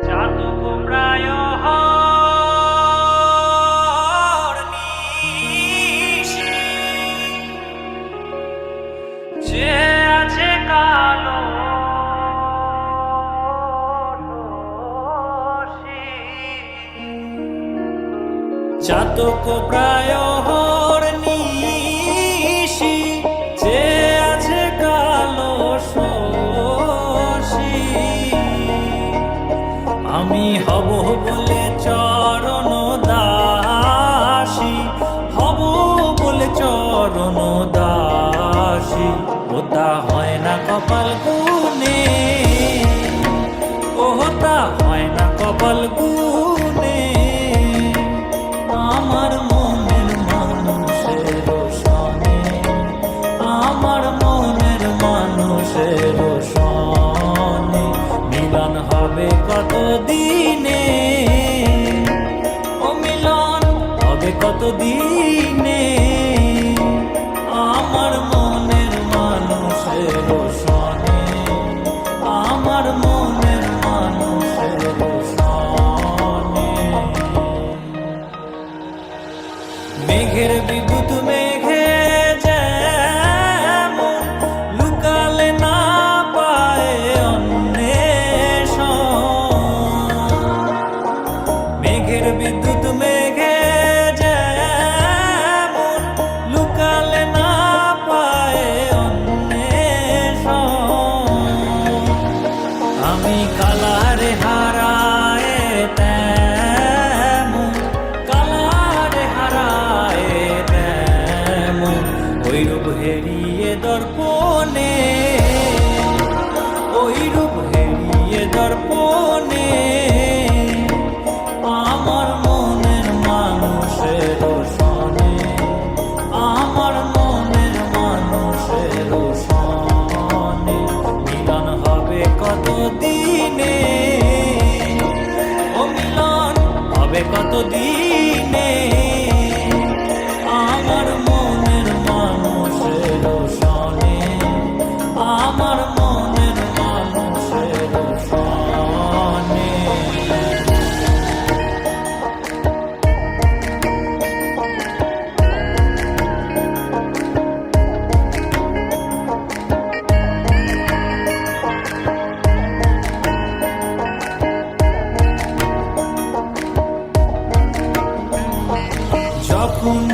চাতক প্রায় নিশি, যে আছে কালো চাতক প্রায় নিশি, যে আছে কালো শশী। আমি হব বলে চরণ দাসী, হব বলে চরণ দাসী। ওটা হয় না কপাল গুনে, ওটা হয় না কপাল গুনে। আমার মনের মানুষের সনে, আমার মনের মানুষের সনে মিলন হবে কত দিনে, ও মিলন হবে কত দিনে। আমার মনের মানুষের সনে, আমার মনের মানুষের সনে। মেঘের বিদ্যুৎ মেঘে যেমন লুকালে না পায় অন্বেষণ, মেঘের বিদ্যুৎ মেঘে যেমন লুকালে না পায় অন্বেষণ। আমি কালারে হারায় তেমন, কালারে হারায় তেমন ওই রূপ হেরিয়ে দর্পণে, ওই রূপ হেরিয়ে দর্পণে। আমার মনের মানুষের সনে, আমার মনের মানুষের সনে মিলন হবে কত দিনে, ও মিলন হবে কত দিনে। আমার মনের মানুষের সনে, আমার মনের মানুষের সনে। যখন